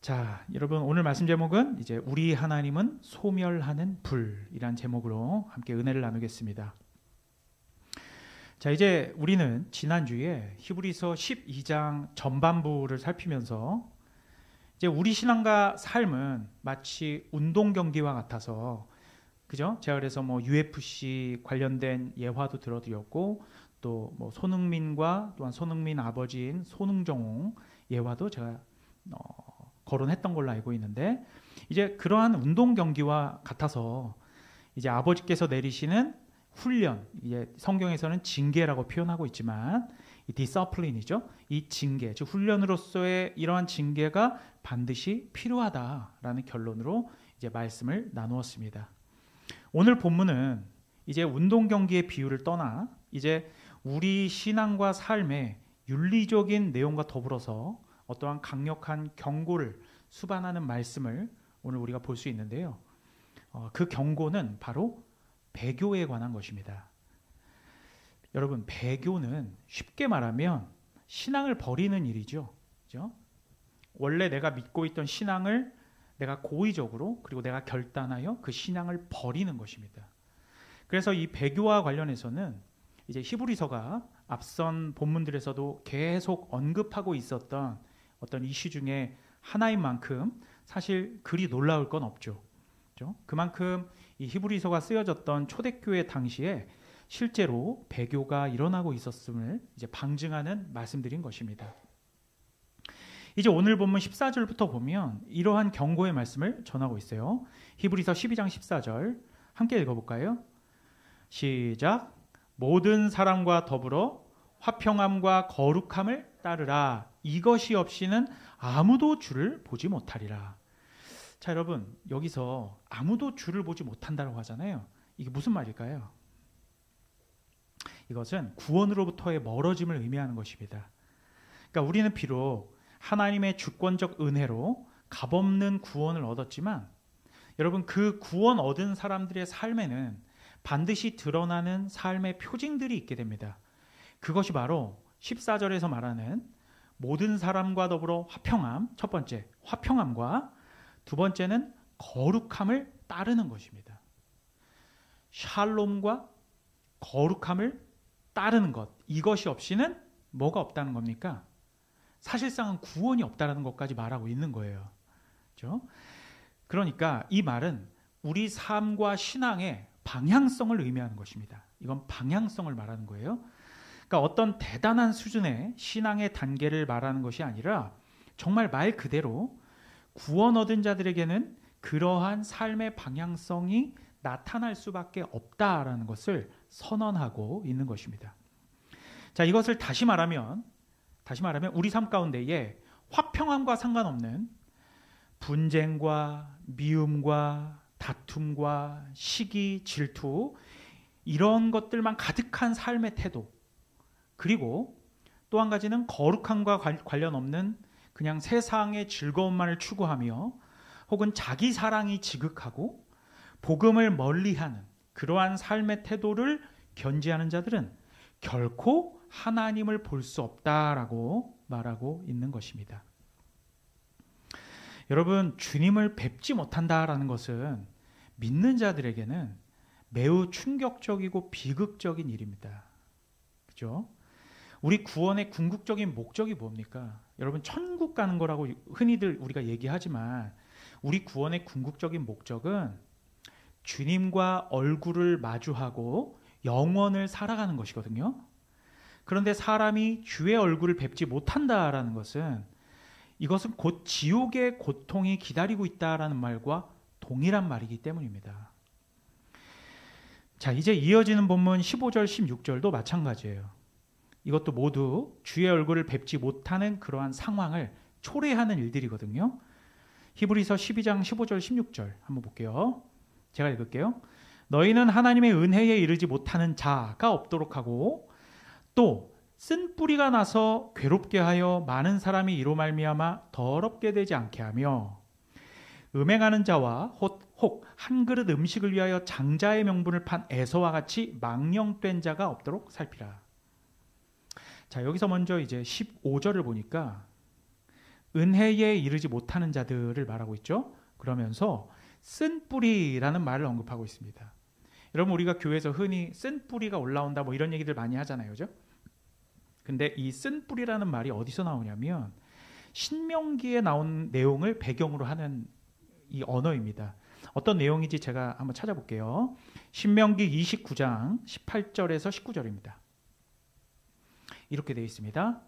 자, 여러분 오늘 말씀 제목은 이제 우리 하나님은 소멸하는 불이란 제목으로 함께 은혜를 나누겠습니다. 자, 이제 우리는 지난주에 히브리서 12장 전반부를 살피면서 이제 우리 신앙과 삶은 마치 운동 경기와 같아서, 그죠? 제가 그래서 UFC 관련된 예화도 들어드렸고, 또 손흥민과 또한 손흥민 아버지인 손흥정홍 예화도 제가 거론했던 걸로 알고 있는데, 이제 그러한 운동 경기와 같아서 이제 아버지께서 내리시는 훈련, 이제 성경에서는 징계라고 표현하고 있지만 이 디서플린이죠. 이 징계, 즉 훈련으로서의 이러한 징계가 반드시 필요하다라는 결론으로 이제 말씀을 나누었습니다. 오늘 본문은 이제 운동 경기의 비유를 떠나 이제 우리 신앙과 삶의 윤리적인 내용과 더불어서 어떠한 강력한 경고를 수반하는 말씀을 오늘 우리가 볼 수 있는데요. 그 경고는 바로 배교에 관한 것입니다. 여러분, 배교는 쉽게 말하면 신앙을 버리는 일이죠. 그렇죠? 원래 내가 믿고 있던 신앙을 내가 고의적으로 그리고 내가 결단하여 그 신앙을 버리는 것입니다. 그래서 이 배교와 관련해서는 이제 히브리서가 앞선 본문들에서도 계속 언급하고 있었던 어떤 이슈 중에 하나인 만큼 사실 그리 놀라울 건 없죠. 그렇죠? 그만큼 이 히브리서가 쓰여졌던 초대교회 당시에 실제로 배교가 일어나고 있었음을 이제 방증하는 말씀드린 것입니다. 이제 오늘 본문 14절부터 보면 이러한 경고의 말씀을 전하고 있어요. 히브리서 12장 14절 함께 읽어볼까요? 시작. 모든 사람과 더불어 화평함과 거룩함을 따르라. 이것이 없이는 아무도 주를 보지 못하리라. 자, 여러분, 여기서 아무도 주를 보지 못한다고 하잖아요. 이게 무슨 말일까요? 이것은 구원으로부터의 멀어짐을 의미하는 것입니다. 그러니까 우리는 비록 하나님의 주권적 은혜로 값없는 구원을 얻었지만, 여러분, 그 구원 얻은 사람들의 삶에는 반드시 드러나는 삶의 표징들이 있게 됩니다. 그것이 바로 14절에서 말하는 모든 사람과 더불어 화평함, 첫 번째 화평함과 두 번째는 거룩함을 따르는 것입니다. 샬롬과 거룩함을 따르는 것, 이것이 없이는 뭐가 없다는 겁니까? 사실상은 구원이 없다는 것까지 말하고 있는 거예요. 그렇죠? 그러니까 이 말은 우리 삶과 신앙의 방향성을 의미하는 것입니다. 이건 방향성을 말하는 거예요. 그러니까 어떤 대단한 수준의 신앙의 단계를 말하는 것이 아니라 정말 말 그대로 구원 얻은 자들에게는 그러한 삶의 방향성이 나타날 수밖에 없다라는 것을 선언하고 있는 것입니다. 자, 이것을 다시 말하면 우리 삶 가운데에 화평함과 상관없는 분쟁과 미움과 다툼과 시기, 질투, 이런 것들만 가득한 삶의 태도, 그리고 또 한 가지는 거룩함과 관련 없는 그냥 세상의 즐거움만을 추구하며 혹은 자기 사랑이 지극하고 복음을 멀리하는 그러한 삶의 태도를 견지하는 자들은 결코 하나님을 볼 수 없다라고 말하고 있는 것입니다. 여러분, 주님을 뵙지 못한다라는 것은 믿는 자들에게는 매우 충격적이고 비극적인 일입니다. 그죠? 우리 구원의 궁극적인 목적이 뭡니까? 여러분, 천국 가는 거라고 흔히들 우리가 얘기하지만 우리 구원의 궁극적인 목적은 주님과 얼굴을 마주하고 영원을 살아가는 것이거든요. 그런데 사람이 주의 얼굴을 뵙지 못한다라는 것은 이것은 곧 지옥의 고통이 기다리고 있다라는 말과 동일한 말이기 때문입니다. 자, 이제 이어지는 본문 15절, 16절도 마찬가지예요. 이것도 모두 주의 얼굴을 뵙지 못하는 그러한 상황을 초래하는 일들이거든요. 히브리서 12장 15절, 16절 한번 볼게요. 제가 읽을게요. 너희는 하나님의 은혜에 이르지 못하는 자가 없도록 하고 또 쓴 뿌리가 나서 괴롭게 하여 많은 사람이 이로 말미암아 더럽게 되지 않게 하며 음행하는 자와 혹 한 그릇 음식을 위하여 장자의 명분을 판 에서와 같이 망령된 자가 없도록 살피라. 자, 여기서 먼저 이제 15절을 보니까 은혜에 이르지 못하는 자들을 말하고 있죠. 그러면서 쓴 뿌리라는 말을 언급하고 있습니다. 여러분, 우리가 교회에서 흔히 쓴 뿌리가 올라온다 뭐 이런 얘기들 많이 하잖아요. 그죠? 근데 이 쓴 뿌리라는 말이 어디서 나오냐면 신명기에 나온 내용을 배경으로 하는 이 언어입니다. 어떤 내용인지 제가 한번 찾아볼게요. 신명기 29장 18절에서 19절입니다. 이렇게 되어 있습니다.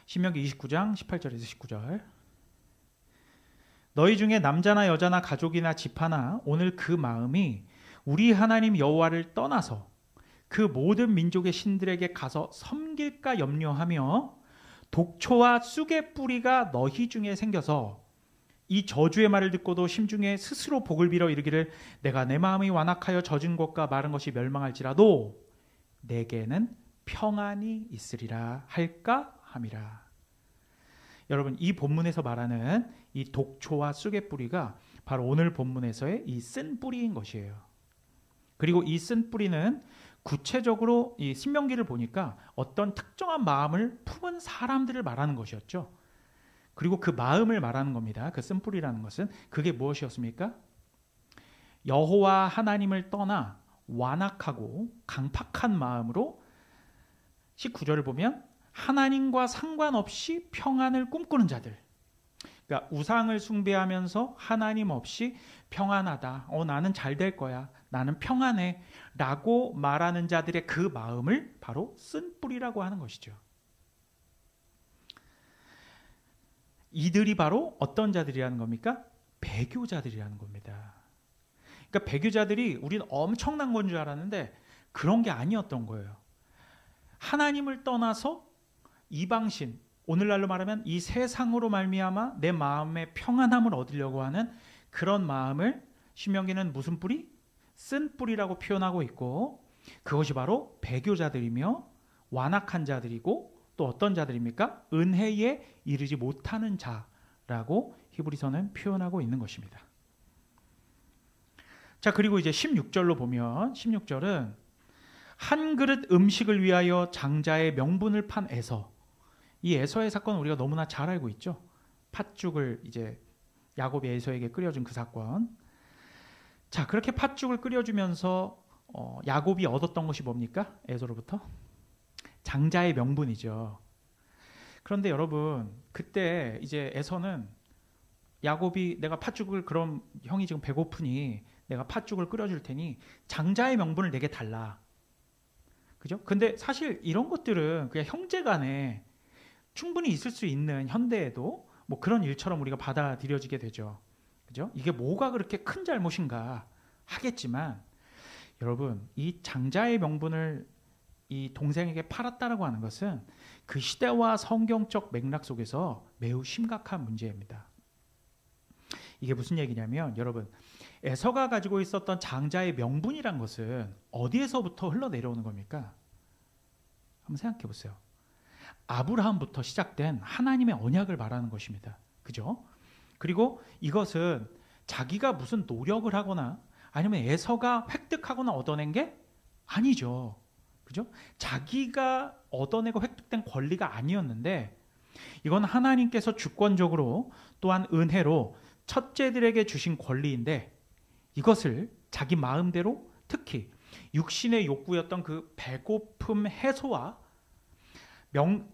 신명기 29장 18절에서 19절. 너희 중에 남자나 여자나 가족이나 집하나 오늘 그 마음이 우리 하나님 여호와를 떠나서 그 모든 민족의 신들에게 가서 섬길까 염려하며 독초와 쑥의 뿌리가 너희 중에 생겨서 이 저주의 말을 듣고도 심중에 스스로 복을 빌어 이르기를 내가 내 마음이 완악하여 젖은 것과 마른 것이 멸망할지라도 내게는 평안이 있으리라 할까 함이라. 여러분, 이 본문에서 말하는 이 독초와 쑥의 뿌리가 바로 오늘 본문에서의 이 쓴 뿌리인 것이에요. 그리고 이 쓴 뿌리는 구체적으로 이 신명기를 보니까 어떤 특정한 마음을 품은 사람들을 말하는 것이었죠. 그리고 그 마음을 말하는 겁니다. 그 쓴 뿌리라는 것은 그게 무엇이었습니까? 여호와 하나님을 떠나 완악하고 강팍한 마음으로 19절을 보면 하나님과 상관없이 평안을 꿈꾸는 자들, 그러니까 우상을 숭배하면서 하나님 없이 평안하다, 나는 잘 될 거야, 나는 평안해 라고 말하는 자들의 그 마음을 바로 쓴 뿌리라고 하는 것이죠. 이들이 바로 어떤 자들이라는 겁니까? 배교자들이라는 겁니다. 그러니까 배교자들이 우리는 엄청난 건 줄 알았는데 그런 게 아니었던 거예요. 하나님을 떠나서 이방신, 오늘날로 말하면 이 세상으로 말미암아 내 마음의 평안함을 얻으려고 하는 그런 마음을 신명기는 무슨 뿌리? 쓴 뿌리라고 표현하고 있고, 그것이 바로 배교자들이며 완악한 자들이고 또 어떤 자들입니까? 은혜에 이르지 못하는 자라고 히브리서는 표현하고 있는 것입니다. 자, 그리고 이제 16절로 보면 16절은 한 그릇 음식을 위하여 장자의 명분을 판 에서, 이 에서의 사건 우리가 너무나 잘 알고 있죠. 팥죽을 이제 야곱이 에서에게 끓여준 그 사건. 자, 그렇게 팥죽을 끓여주면서 야곱이 얻었던 것이 뭡니까? 에서로부터 장자의 명분이죠. 그런데 여러분, 그때 이제 에서는 야곱이 내가 팥죽을, 그럼 형이 지금 배고프니 내가 팥죽을 끓여줄 테니 장자의 명분을 내게 달라. 그죠? 근데 사실 이런 것들은 그냥 형제간에 충분히 있을 수 있는, 현대에도 뭐 그런 일처럼 우리가 받아들여지게 되죠. 그죠? 이게 뭐가 그렇게 큰 잘못인가 하겠지만, 여러분, 이 장자의 명분을 이 동생에게 팔았다라고 하는 것은 그 시대와 성경적 맥락 속에서 매우 심각한 문제입니다. 이게 무슨 얘기냐면, 여러분, 에서가 가지고 있었던 장자의 명분이란 것은 어디에서부터 흘러내려오는 겁니까? 한번 생각해 보세요. 아브라함부터 시작된 하나님의 언약을 말하는 것입니다. 그죠? 그리고 이것은 자기가 무슨 노력을 하거나 아니면 에서가 획득하거나 얻어낸 게 아니죠. 그죠? 자기가 얻어내고 획득된 권리가 아니었는데, 이건 하나님께서 주권적으로 또한 은혜로 첫째들에게 주신 권리인데, 이것을 자기 마음대로, 특히 육신의 욕구였던 그 배고픔 해소와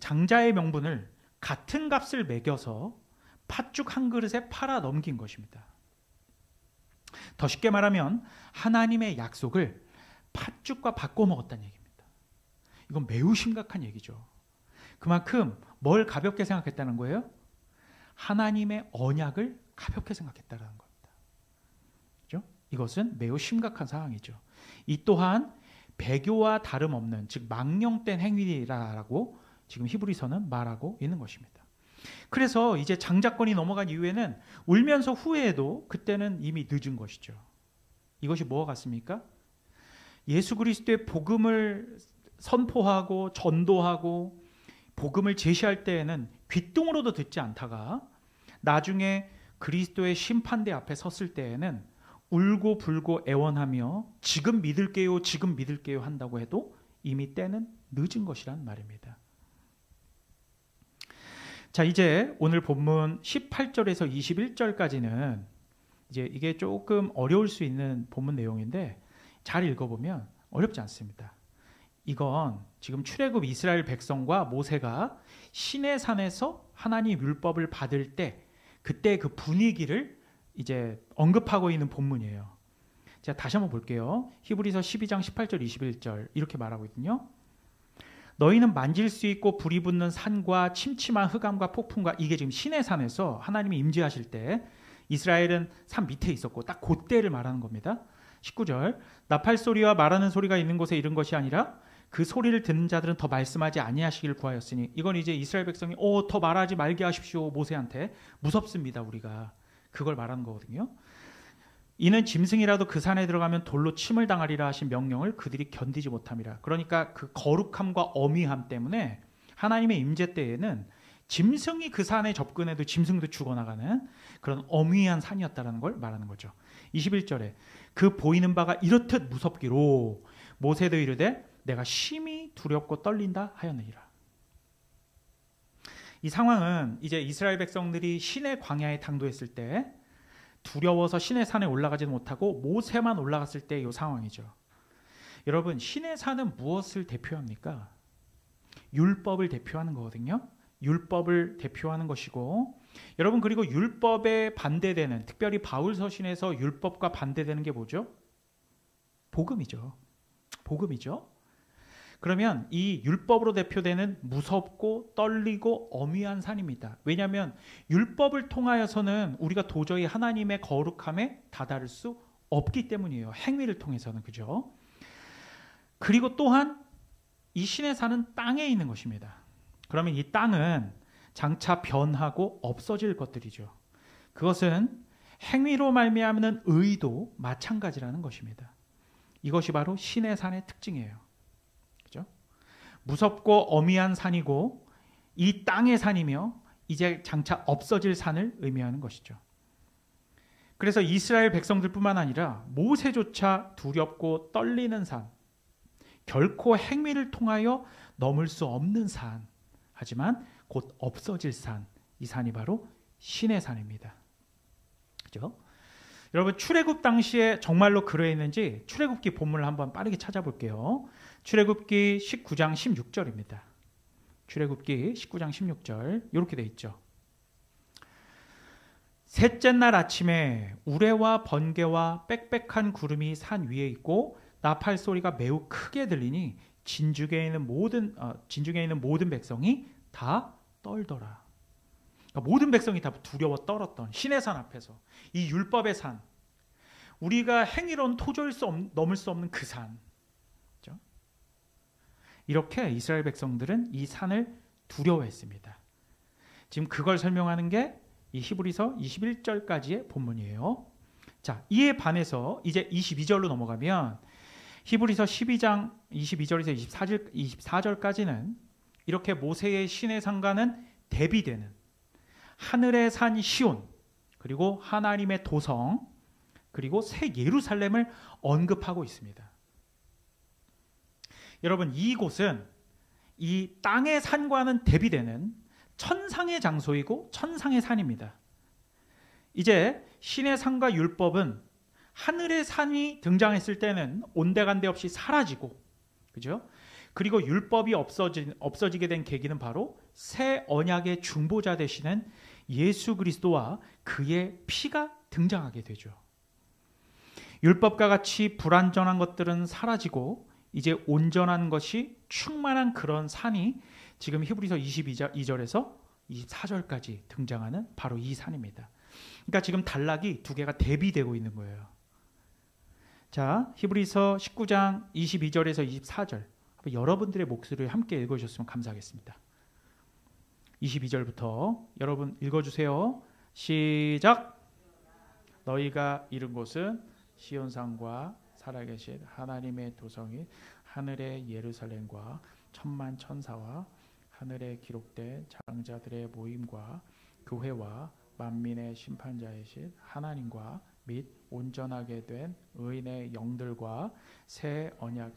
장자의 명분을 같은 값을 매겨서 팥죽 한 그릇에 팔아 넘긴 것입니다. 더 쉽게 말하면 하나님의 약속을 팥죽과 바꿔 먹었다는 얘기입니다. 이건 매우 심각한 얘기죠. 그만큼 뭘 가볍게 생각했다는 거예요? 하나님의 언약을 가볍게 생각했다는 겁니다. 그렇죠? 이것은 매우 심각한 상황이죠. 이 또한 배교와 다름없는, 즉 망령된 행위라고 지금 히브리서는 말하고 있는 것입니다. 그래서 이제 장자권이 넘어간 이후에는 울면서 후회해도 그때는 이미 늦은 것이죠. 이것이 뭐와 같습니까? 예수 그리스도의 복음을 선포하고 전도하고 복음을 제시할 때에는 귓등으로도 듣지 않다가 나중에 그리스도의 심판대 앞에 섰을 때에는 울고 불고 애원하며 지금 믿을게요, 지금 믿을게요 한다고 해도 이미 때는 늦은 것이란 말입니다. 자, 이제 오늘 본문 18절에서 21절까지는 이제 이게 조금 어려울 수 있는 본문 내용인데 잘 읽어보면 어렵지 않습니다. 이건 지금 출애굽 이스라엘 백성과 모세가 시내산에서 하나님 율법을 받을 때 그때 그 분위기를 이제 언급하고 있는 본문이에요. 제가 다시 한번 볼게요. 히브리서 12장 18절 21절 이렇게 말하고 있거든요. 너희는 만질 수 있고 불이 붙는 산과 침침한 흑암과 폭풍과, 이게 지금 시내산에서 하나님이 임재하실 때 이스라엘은 산 밑에 있었고 딱 그때를 말하는 겁니다. 19절 나팔 소리와 말하는 소리가 있는 곳에 이른 것이 아니라 그 소리를 듣는 자들은 더 말씀하지 아니하시기를 구하였으니, 이건 이제 이스라엘 백성이 더 말하지 말게 하십시오 모세한테, 무섭습니다 우리가, 그걸 말하는 거거든요. 이는 짐승이라도 그 산에 들어가면 돌로 침을 당하리라 하신 명령을 그들이 견디지 못함이라. 그러니까 그 거룩함과 어미함 때문에 하나님의 임재 때에는 짐승이 그 산에 접근해도 짐승도 죽어나가는 그런 어미한 산이었다는 걸 말하는 거죠. 21절에 그 보이는 바가 이렇듯 무섭기로 모세도 이르되 내가 심히 두렵고 떨린다 하였느니라. 이 상황은 이제 이스라엘 백성들이 시내 광야에 당도했을 때 두려워서 시내 산에 올라가지도 못하고 모세만 올라갔을 때 이 상황이죠. 여러분, 시내 산은 무엇을 대표합니까? 율법을 대표하는 거거든요. 율법을 대표하는 것이고, 여러분 그리고 율법에 반대되는, 특별히 바울 서신에서 율법과 반대되는 게 뭐죠? 복음이죠. 복음이죠. 그러면 이 율법으로 대표되는 무섭고 떨리고 엄위한 산입니다. 왜냐하면 율법을 통하여서는 우리가 도저히 하나님의 거룩함에 다다를 수 없기 때문이에요. 행위를 통해서는, 그죠? 그리고 또한 이 신의 산은 땅에 있는 것입니다. 그러면 이 땅은 장차 변하고 없어질 것들이죠. 그것은 행위로 말미암는 의도 마찬가지라는 것입니다. 이것이 바로 신의 산의 특징이에요. 그죠? 무섭고 어미한 산이고 이 땅의 산이며 이제 장차 없어질 산을 의미하는 것이죠. 그래서 이스라엘 백성들뿐만 아니라 모세조차 두렵고 떨리는 산, 결코 행위를 통하여 넘을 수 없는 산, 하지만 곧 없어질 산, 이 산이 바로 신의 산입니다. 그죠? 여러분, 출애굽 당시에 정말로 그러했는지 출애굽기 본문을 한번 빠르게 찾아볼게요. 출애굽기 19장 16절입니다. 출애굽기 19장 16절 이렇게 돼 있죠. 셋째 날 아침에 우레와 번개와 빽빽한 구름이 산 위에 있고 나팔 소리가 매우 크게 들리니 진죽에 있는 모든 백성이 다 떨더라. 그러니까 모든 백성이 다 두려워 떨었던 신의 산 앞에서, 이 율법의 산, 우리가 행위로는 도저히 넘을 수 없는 그 산, 그렇죠? 이렇게 이스라엘 백성들은 이 산을 두려워했습니다. 지금 그걸 설명하는 게 이 히브리서 21절까지의 본문이에요. 자, 이에 반해서 이제 22절로 넘어가면 히브리서 12장 22절에서 24절까지는 이렇게 모세의 신의 산과는 대비되는 하늘의 산 시온, 그리고 하나님의 도성, 그리고 새 예루살렘을 언급하고 있습니다. 여러분, 이곳은 이 땅의 산과는 대비되는 천상의 장소이고 천상의 산입니다. 이제 신의 산과 율법은 하늘의 산이 등장했을 때는 온데간데 없이 사라지고, 그죠? 그리고 율법이 없어지게 된 계기는 바로 새 언약의 중보자 되시는 예수 그리스도와 그의 피가 등장하게 되죠. 율법과 같이 불완전한 것들은 사라지고 이제 온전한 것이 충만한 그런 산이 지금 히브리서 22절에서 24절까지 등장하는 바로 이 산입니다. 그러니까 지금 단락이 두 개가 대비되고 있는 거예요. 자, 히브리서 19장 22절에서 24절 여러분들의 목소리를 함께 읽어주셨으면 감사하겠습니다. 22절부터 여러분 읽어주세요. 시작. 너희가 이른 곳은 시온산과 살아계신 하나님의 도성이 하늘의 예루살렘과 천만 천사와 하늘에 기록된 장자들의 모임과 교회와 만민의 심판자이신 하나님과 및 온전하게 된 의인의 영들과 새 언약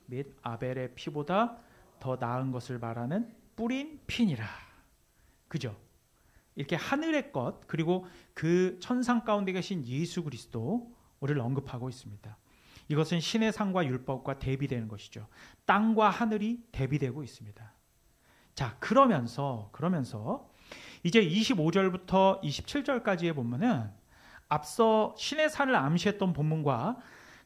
및 아벨의 피보다 더 나은 것을 말하는 뿌린 피니라. 그죠? 이렇게 하늘의 것, 그리고 그 천상 가운데 계신 예수 그리스도를 언급하고 있습니다. 이것은 신의 상과 율법과 대비되는 것이죠. 땅과 하늘이 대비되고 있습니다. 자, 그러면서 이제 25절부터 27절까지의 본문은 앞서 신의 산을 암시했던 본문과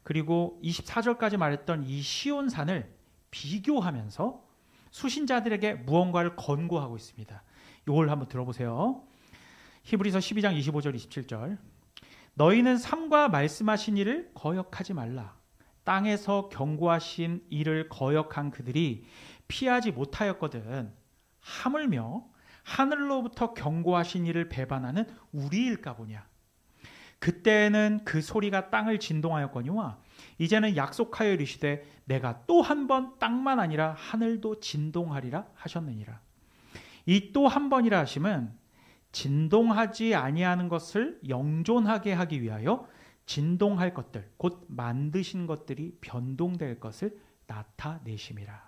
그리고 24절까지 말했던 이 시온산을 비교하면서 수신자들에게 무언가를 권고하고 있습니다. 이걸 한번 들어보세요. 히브리서 12장 25절 27절. 너희는 삼가 말씀하신 일을 거역하지 말라. 땅에서 경고하신 일을 거역한 그들이 피하지 못하였거든. 하물며 하늘로부터 경고하신 일을 배반하는 우리일까 보냐. 그때는 그 소리가 땅을 진동하였거니와 이제는 약속하여 이르시되 내가 또 한 번 땅만 아니라 하늘도 진동하리라 하셨느니라. 이 또 한 번이라 하심은 진동하지 아니하는 것을 영존하게 하기 위하여 진동할 것들 곧 만드신 것들이 변동될 것을 나타내심이라.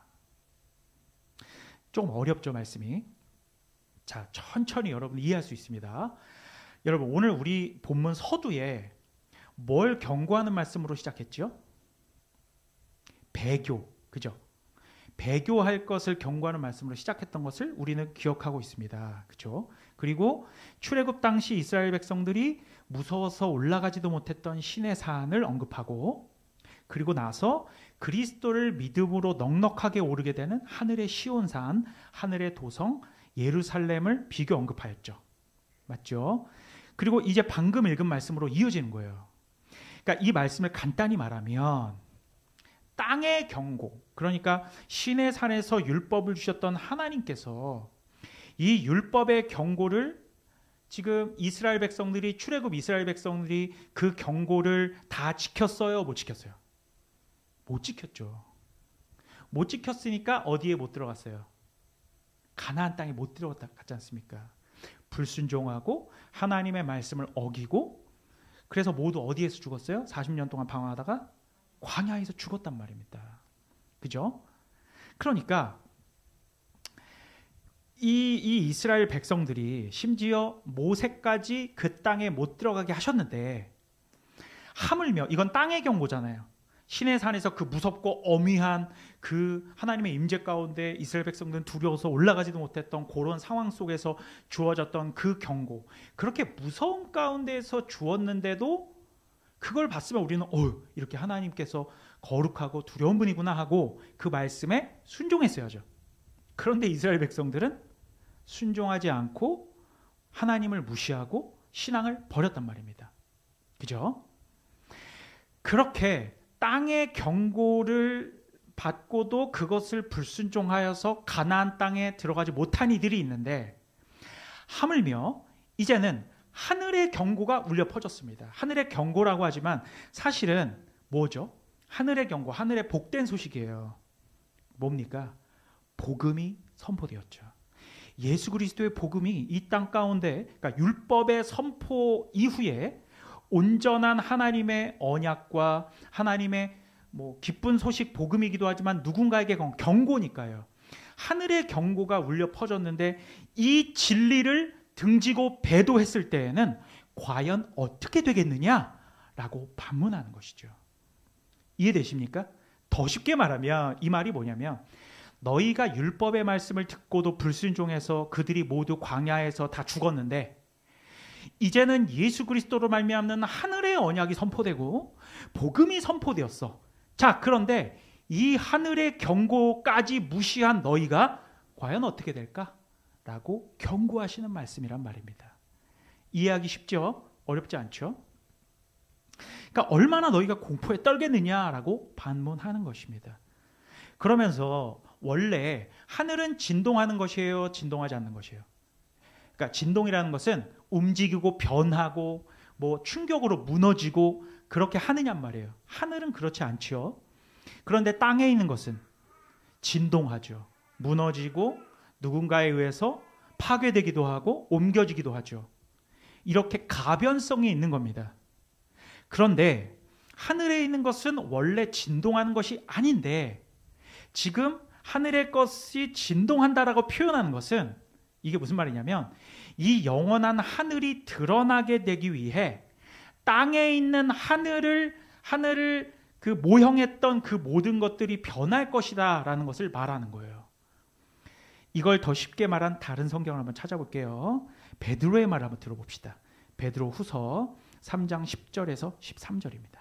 좀 어렵죠, 말씀이. 자, 천천히 여러분 이해할 수 있습니다. 여러분, 오늘 우리 본문 서두에 뭘 경고하는 말씀으로 시작했죠? 배교, 그죠? 배교할 것을 경고하는 말씀으로 시작했던 것을 우리는 기억하고 있습니다. 그죠? 그리고 출애굽 당시 이스라엘 백성들이 무서워서 올라가지도 못했던 신의 산을 언급하고, 그리고 나서 그리스도를 믿음으로 넉넉하게 오르게 되는 하늘의 시온산, 하늘의 도성 예루살렘을 비교 언급하였죠. 맞죠? 그리고 이제 방금 읽은 말씀으로 이어지는 거예요. 그러니까 이 말씀을 간단히 말하면 땅의 경고, 그러니까 신의 산에서 율법을 주셨던 하나님께서 이 율법의 경고를 지금 이스라엘 백성들이, 출애굽 이스라엘 백성들이 그 경고를 다 지켰어요? 못 지켰어요? 못 지켰죠. 못 지켰으니까 어디에 못 들어갔어요? 가나안 땅에 못 들어갔지 않습니까? 불순종하고 하나님의 말씀을 어기고, 그래서 모두 어디에서 죽었어요? 40년 동안 방황하다가 광야에서 죽었단 말입니다. 그죠? 그러니까 이 이스라엘 백성들이 심지어 모세까지 그 땅에 못 들어가게 하셨는데, 하물며 이건 땅의 경고잖아요. 신의 산에서 그 무섭고 어미한 그 하나님의 임재 가운데 이스라엘 백성들은 두려워서 올라가지도 못했던 그런 상황 속에서 주어졌던 그 경고, 그렇게 무서운 가운데에서 주었는데도 그걸 봤으면 우리는 이렇게 하나님께서 거룩하고 두려운 분이구나 하고 그 말씀에 순종했어야죠. 그런데 이스라엘 백성들은 순종하지 않고 하나님을 무시하고 신앙을 버렸단 말입니다. 그죠? 그렇게 땅의 경고를 받고도 그것을 불순종하여서 가나안 땅에 들어가지 못한 이들이 있는데, 하물며 이제는 하늘의 경고가 울려 퍼졌습니다. 하늘의 경고라고 하지만 사실은 뭐죠? 하늘의 경고, 하늘의 복된 소식이에요. 뭡니까? 복음이 선포되었죠. 예수 그리스도의 복음이 이 땅 가운데, 그러니까 율법의 선포 이후에 온전한 하나님의 언약과 하나님의 기쁜 소식 복음이기도 하지만 누군가에게 경고니까요. 하늘의 경고가 울려 퍼졌는데 이 진리를 등지고 배도했을 때에는 과연 어떻게 되겠느냐라고 반문하는 것이죠. 이해되십니까? 더 쉽게 말하면 이 말이 뭐냐면, 너희가 율법의 말씀을 듣고도 불순종해서 그들이 모두 광야에서 다 죽었는데 이제는 예수 그리스도로 말미암는 하늘의 언약이 선포되고 복음이 선포되었어. 자, 그런데 이 하늘의 경고까지 무시한 너희가 과연 어떻게 될까? 라고 경고하시는 말씀이란 말입니다. 이해하기 쉽죠? 어렵지 않죠? 그러니까 얼마나 너희가 공포에 떨겠느냐라고 반문하는 것입니다. 그러면서 원래 하늘은 진동하는 것이에요? 진동하지 않는 것이에요? 그러니까 진동이라는 것은 움직이고 변하고 충격으로 무너지고 그렇게 하느냔 말이에요. 하늘은 그렇지 않죠. 그런데 땅에 있는 것은 진동하죠. 무너지고 누군가에 의해서 파괴되기도 하고 옮겨지기도 하죠. 이렇게 가변성이 있는 겁니다. 그런데 하늘에 있는 것은 원래 진동하는 것이 아닌데 지금 하늘의 것이 진동한다라고 표현하는 것은 이게 무슨 말이냐면 이 영원한 하늘이 드러나게 되기 위해 땅에 있는 하늘을 그 모형했던 그 모든 것들이 변할 것이다 라는 것을 말하는 거예요. 이걸 더 쉽게 말한 다른 성경을 한번 찾아볼게요. 베드로의 말을 한번 들어봅시다. 베드로 후서 3장 10절에서 13절입니다.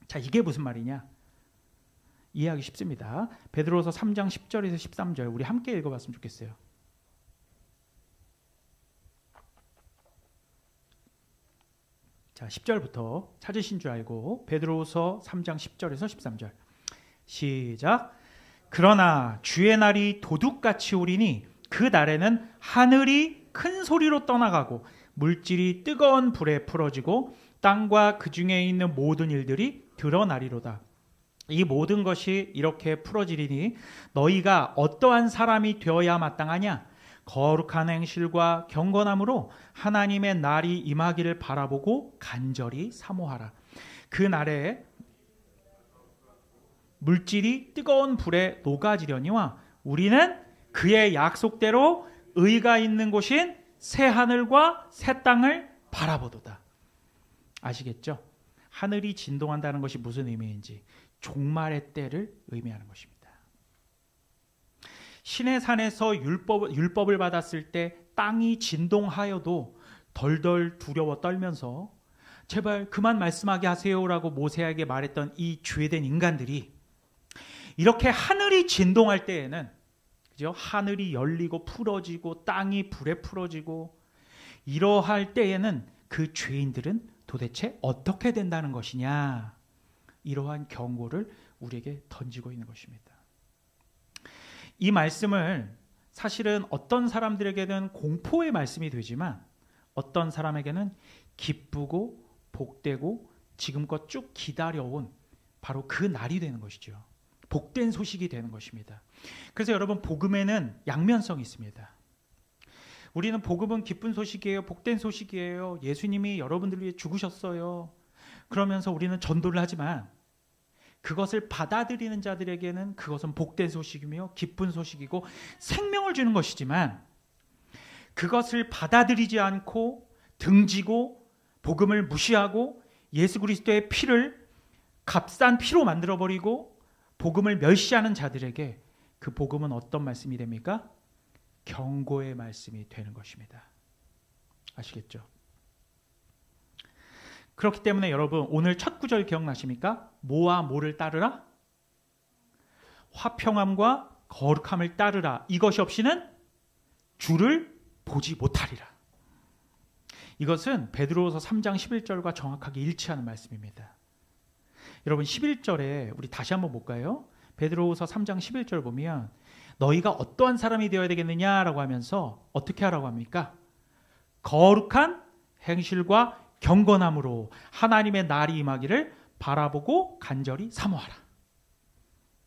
자, 이게 무슨 말이냐? 이해하기 쉽습니다. 베드로서 3장 10절에서 13절 우리 함께 읽어봤으면 좋겠어요. 자, 10절부터 찾으신 줄 알고 베드로서 3장 10절에서 13절 시작. 그러나 주의 날이 도둑같이 오리니 그 날에는 하늘이 큰 소리로 떠나가고 물질이 뜨거운 불에 풀어지고 땅과 그 중에 있는 모든 일들이 드러나리로다. 이 모든 것이 이렇게 풀어지리니 너희가 어떠한 사람이 되어야 마땅하냐? 거룩한 행실과 경건함으로 하나님의 날이 임하기를 바라보고 간절히 사모하라. 그 날에 물질이 뜨거운 불에 녹아지려니와 우리는 그의 약속대로 의가 있는 곳인 새 하늘과 새 땅을 바라보도다. 아시겠죠? 하늘이 진동한다는 것이 무슨 의미인지 종말의 때를 의미하는 것입니다. 신의 산에서 율법을 받았을 때 땅이 진동하여도 덜덜 두려워 떨면서 제발 그만 말씀하게 하세요라고 모세에게 말했던 이 죄된 인간들이 이렇게 하늘이 진동할 때에는, 그죠? 하늘이 열리고 풀어지고 땅이 불에 풀어지고 이러할 때에는 그 죄인들은 도대체 어떻게 된다는 것이냐, 이러한 경고를 우리에게 던지고 있는 것입니다. 이 말씀을 사실은 어떤 사람들에게는 공포의 말씀이 되지만 어떤 사람에게는 기쁘고 복되고 지금껏 쭉 기다려온 바로 그 날이 되는 것이죠. 복된 소식이 되는 것입니다. 그래서 여러분, 복음에는 양면성이 있습니다. 우리는 복음은 기쁜 소식이에요. 복된 소식이에요. 예수님이 여러분들을 위해 죽으셨어요. 그러면서 우리는 전도를 하지만 그것을 받아들이는 자들에게는 그것은 복된 소식이며 기쁜 소식이고 생명을 주는 것이지만 그것을 받아들이지 않고 등지고 복음을 무시하고 예수 그리스도의 피를 값싼 피로 만들어버리고 복음을 멸시하는 자들에게 그 복음은 어떤 말씀이 됩니까? 경고의 말씀이 되는 것입니다. 아시겠죠? 그렇기 때문에 여러분, 오늘 첫 구절 기억나십니까? 뭐와 뭐를 따르라? 화평함과 거룩함을 따르라. 이것이 없이는 주를 보지 못하리라. 이것은 베드로서 3장 11절과 정확하게 일치하는 말씀입니다. 여러분, 11절에 우리 다시 한번 볼까요? 베드로서 3장 11절 보면 너희가 어떠한 사람이 되어야 되겠느냐라고 하면서 어떻게 하라고 합니까? 거룩한 행실과 경건함으로 하나님의 날이 임하기를 바라보고 간절히 사모하라.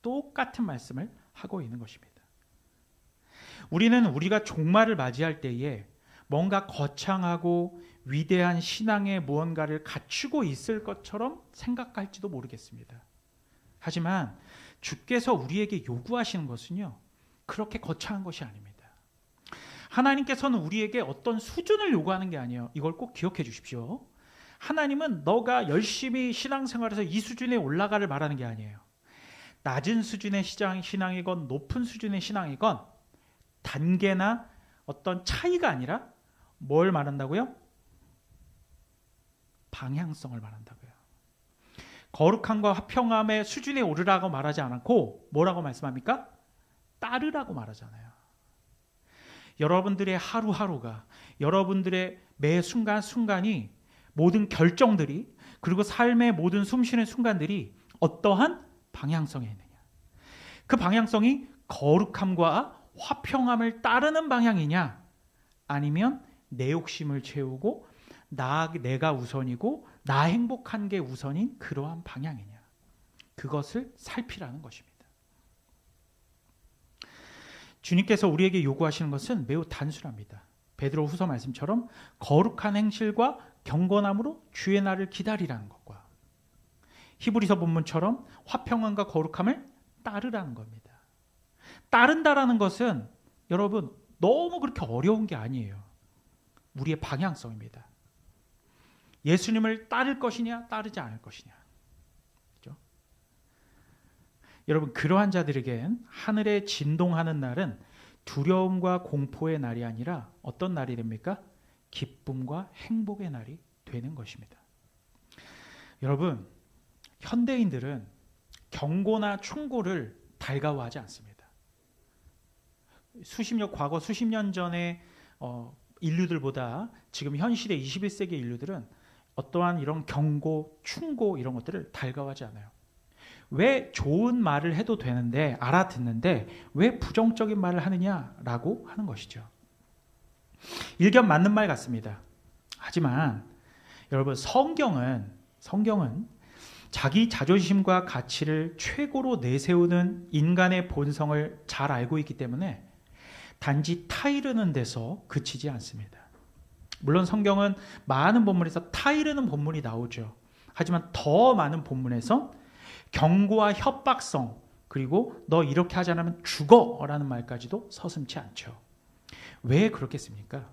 똑같은 말씀을 하고 있는 것입니다. 우리는 우리가 종말을 맞이할 때에 뭔가 거창하고 위대한 신앙의 무언가를 갖추고 있을 것처럼 생각할지도 모르겠습니다. 하지만 주께서 우리에게 요구하시는 것은요, 그렇게 거창한 것이 아닙니다. 하나님께서는 우리에게 어떤 수준을 요구하는 게 아니에요. 이걸 꼭 기억해 주십시오. 하나님은 너가 열심히 신앙생활에서 이 수준에 올라가를 말하는 게 아니에요. 낮은 수준의 신앙이건 높은 수준의 신앙이건 단계나 어떤 차이가 아니라 뭘 말한다고요? 방향성을 말한다고요. 거룩함과 화평함의 수준에 오르라고 말하지 않고 뭐라고 말씀합니까? 따르라고 말하잖아요. 여러분들의 하루하루가, 여러분들의 매 순간순간이, 모든 결정들이, 그리고 삶의 모든 숨쉬는 순간들이 어떠한 방향성에 있느냐. 그 방향성이 거룩함과 화평함을 따르는 방향이냐, 아니면 내 욕심을 채우고 내가 우선이고 나 행복한 게 우선인 그러한 방향이냐. 그것을 살피라는 것입니다. 주님께서 우리에게 요구하시는 것은 매우 단순합니다. 베드로 후서 말씀처럼 거룩한 행실과 경건함으로 주의 날을 기다리라는 것과 히브리서 본문처럼 화평함과 거룩함을 따르라는 겁니다. 따른다라는 것은 여러분 너무 그렇게 어려운 게 아니에요. 우리의 방향성입니다. 예수님을 따를 것이냐 따르지 않을 것이냐. 그렇죠? 여러분 그러한 자들에겐 하늘에 진동하는 날은 두려움과 공포의 날이 아니라 어떤 날이 됩니까? 기쁨과 행복의 날이 되는 것입니다. 여러분 현대인들은 경고나 충고를 달가워하지 않습니다. 과거 수십 년 전의 인류들보다 지금 현 시대 21세기 인류들은 어떠한 이런 경고, 충고 이런 것들을 달가워하지 않아요. 왜 좋은 말을 해도 되는데 알아듣는데 왜 부정적인 말을 하느냐라고 하는 것이죠. 일견 맞는 말 같습니다. 하지만 여러분 성경은 자기 자존심과 가치를 최고로 내세우는 인간의 본성을 잘 알고 있기 때문에 단지 타이르는 데서 그치지 않습니다. 물론 성경은 많은 본문에서 타이르는 본문이 나오죠. 하지만 더 많은 본문에서 경고와 협박성 그리고 너 이렇게 하지 않으면 죽어라는 말까지도 서슴지 않죠. 왜 그렇겠습니까?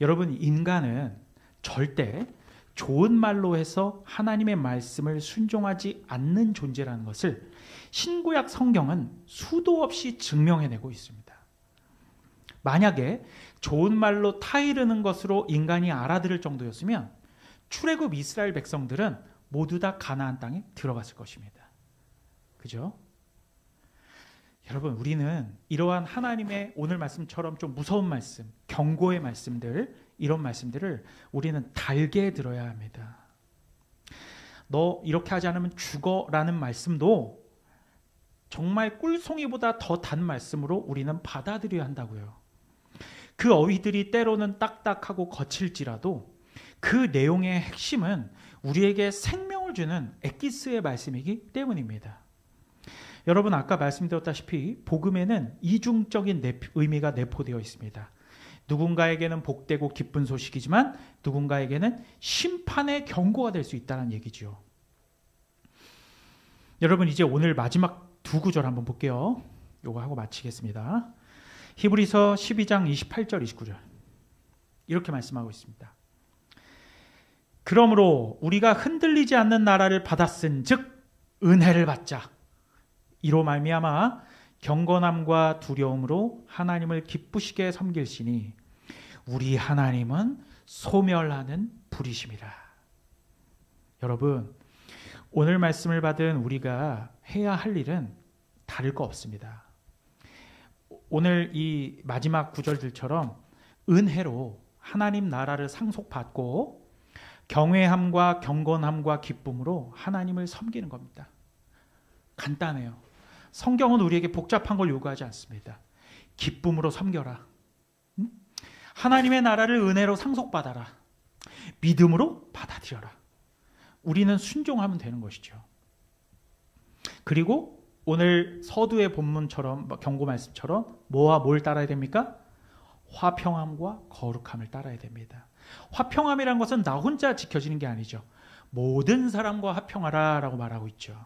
여러분 인간은 절대 좋은 말로 해서 하나님의 말씀을 순종하지 않는 존재라는 것을 신구약 성경은 수도 없이 증명해내고 있습니다. 만약에 좋은 말로 타이르는 것으로 인간이 알아들을 정도였으면 출애굽 이스라엘 백성들은 모두 다 가나안 땅에 들어갔을 것입니다. 그죠? 여러분 우리는 이러한 하나님의 오늘 말씀처럼 좀 무서운 말씀, 경고의 말씀들 이런 말씀들을 우리는 달게 들어야 합니다. 너 이렇게 하지 않으면 죽어라는 말씀도 정말 꿀송이보다 더 단 말씀으로 우리는 받아들여야 한다고요. 그 어휘들이 때로는 딱딱하고 거칠지라도 그 내용의 핵심은 우리에게 생명을 주는 엑기스의 말씀이기 때문입니다. 여러분 아까 말씀드렸다시피 복음에는 이중적인 의미가 내포되어 있습니다. 누군가에게는 복되고 기쁜 소식이지만 누군가에게는 심판의 경고가 될 수 있다는 얘기죠. 여러분 이제 오늘 마지막 두 구절 한번 볼게요. 요거 하고 마치겠습니다. 히브리서 12장 28절 29절 이렇게 말씀하고 있습니다. 그러므로 우리가 흔들리지 않는 나라를 받았은즉 은혜를 받자. 이로 말미암아 경건함과 두려움으로 하나님을 기쁘시게 섬길시니 우리 하나님은 소멸하는 불이심이라. 여러분 오늘 말씀을 받은 우리가 해야 할 일은 다를 거 없습니다. 오늘 이 마지막 구절들처럼 은혜로 하나님 나라를 상속받고 경외함과 경건함과 기쁨으로 하나님을 섬기는 겁니다. 간단해요. 성경은 우리에게 복잡한 걸 요구하지 않습니다. 기쁨으로 섬겨라. 하나님의 나라를 은혜로 상속받아라. 믿음으로 받아들여라. 우리는 순종하면 되는 것이죠. 그리고 오늘 서두의 본문처럼 경고 말씀처럼 뭐와 뭘 따라야 됩니까? 화평함과 거룩함을 따라야 됩니다. 화평함이란 것은 나 혼자 지켜지는 게 아니죠. 모든 사람과 화평하라라고 말하고 있죠.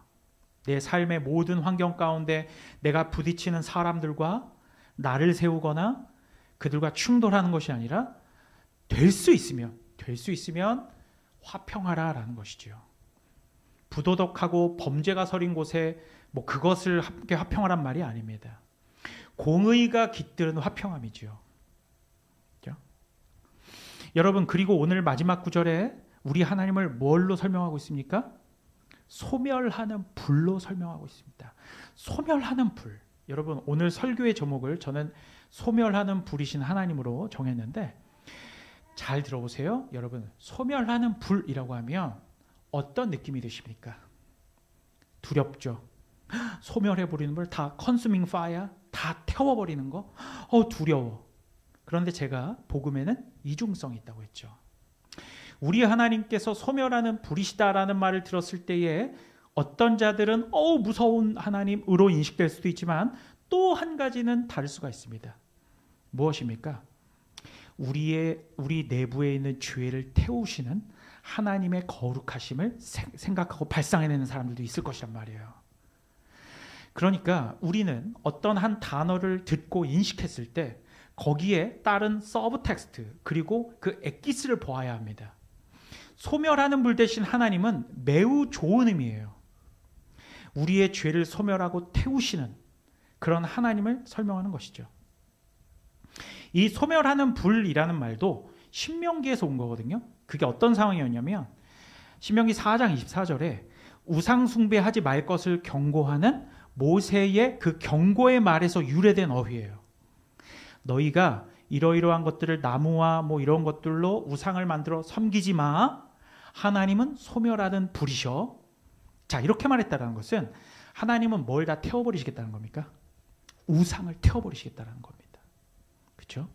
내 삶의 모든 환경 가운데 내가 부딪히는 사람들과 나를 세우거나 그들과 충돌하는 것이 아니라 될 수 있으면 화평하라라는 것이죠. 부도덕하고 범죄가 서린 곳에 그것을 함께 화평하란 말이 아닙니다. 공의가 깃드는 화평함이죠. 그렇죠? 여러분 그리고 오늘 마지막 구절에 우리 하나님을 뭘로 설명하고 있습니까? 소멸하는 불로 설명하고 있습니다. 소멸하는 불. 여러분 오늘 설교의 제목을 저는 소멸하는 불이신 하나님으로 정했는데 잘 들어보세요. 여러분 소멸하는 불이라고 하면 어떤 느낌이 드십니까? 두렵죠. 소멸해버리는 불, 다 consuming fire, 다 태워버리는 거. 두려워. 그런데 제가 복음에는 이중성이 있다고 했죠. 우리 하나님께서 소멸하는 불이시다라는 말을 들었을 때에 어떤 자들은 무서운 하나님으로 인식될 수도 있지만 또 한 가지는 다를 수가 있습니다. 무엇입니까? 우리 내부에 있는 죄를 태우시는 하나님의 거룩하심을 생각하고 발상해내는 사람들도 있을 것이란 말이에요. 그러니까 우리는 어떤 한 단어를 듣고 인식했을 때 거기에 따른 서브 텍스트 그리고 그 엑기스를 보아야 합니다. 소멸하는 불 대신 하나님은 매우 좋은 의미예요. 우리의 죄를 소멸하고 태우시는 그런 하나님을 설명하는 것이죠. 이 소멸하는 불이라는 말도 신명기에서 온 거거든요. 그게 어떤 상황이었냐면 신명기 4장 24절에 우상 숭배하지 말 것을 경고하는 모세의 그 경고의 말에서 유래된 어휘예요. 너희가 이러이러한 것들을 나무와 뭐 이런 것들로 우상을 만들어 섬기지 마. 하나님은 소멸하는 불이셔. 자, 이렇게 말했다는 것은 하나님은 뭘 다 태워버리시겠다는 겁니까? 우상을 태워버리시겠다는 겁니다. 그렇죠?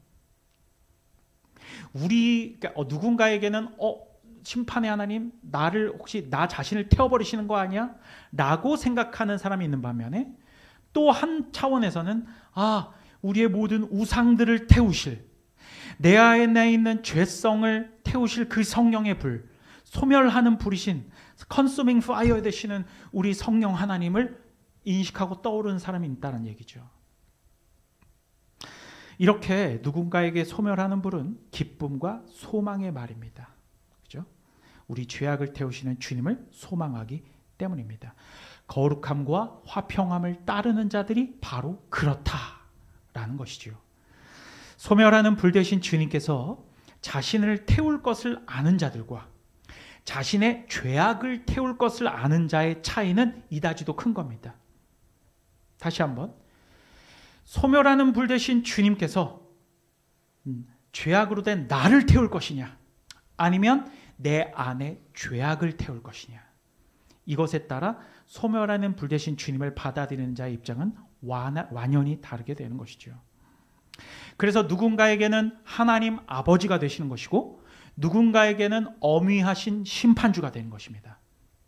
누군가에게는 심판의 하나님, 나를 혹시 나 자신을 태워버리시는 거 아니야? 라고 생각하는 사람이 있는 반면에 또 한 차원에서는 우리의 모든 우상들을 태우실, 내 안에 있는 죄성을 태우실 그 성령의 불, 소멸하는 불이신 consuming fire 되시는 우리 성령 하나님을 인식하고 떠오르는 사람이 있다는 얘기죠. 이렇게 누군가에게 소멸하는 불은 기쁨과 소망의 말입니다. 그죠? 우리 죄악을 태우시는 주님을 소망하기 때문입니다. 거룩함과 화평함을 따르는 자들이 바로 그렇다라는 것이죠. 소멸하는 불 대신 주님께서 자신을 태울 것을 아는 자들과 자신의 죄악을 태울 것을 아는 자의 차이는 이다지도 큰 겁니다. 다시 한번, 소멸하는 불 대신 주님께서 죄악으로 된 나를 태울 것이냐, 아니면 내 안에 죄악을 태울 것이냐, 이것에 따라 소멸하는 불 대신 주님을 받아들이는 자의 입장은 완연히 다르게 되는 것이죠. 그래서 누군가에게는 하나님 아버지가 되시는 것이고 누군가에게는 엄위하신 심판주가 되는 것입니다.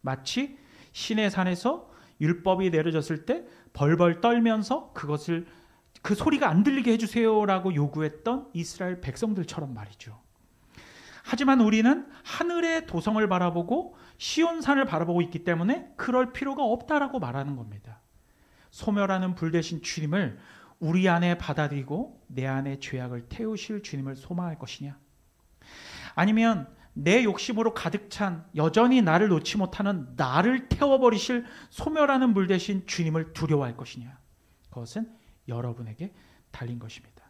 마치 신의 산에서 율법이 내려졌을 때 벌벌 떨면서 그 소리가 안 들리게 해주세요라고 요구했던 이스라엘 백성들처럼 말이죠. 하지만 우리는 하늘의 도성을 바라보고 시온산을 바라보고 있기 때문에 그럴 필요가 없다라고 말하는 겁니다. 소멸하는 불 대신 주님을 우리 안에 받아들이고 내 안에 죄악을 태우실 주님을 소망할 것이냐, 아니면 내 욕심으로 가득 찬 여전히 나를 놓지 못하는 나를 태워버리실 소멸하는 불 대신 주님을 두려워할 것이냐, 그것은 여러분에게 달린 것입니다.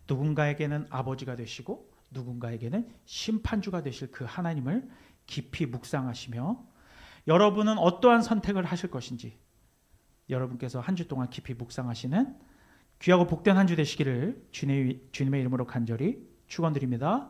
누군가에게는 아버지가 되시고 누군가에게는 심판주가 되실 그 하나님을 깊이 묵상하시며 여러분은 어떠한 선택을 하실 것인지 여러분께서 한 주 동안 깊이 묵상하시는 귀하고 복된 한 주 되시기를 주님의 이름으로 간절히 축원드립니다.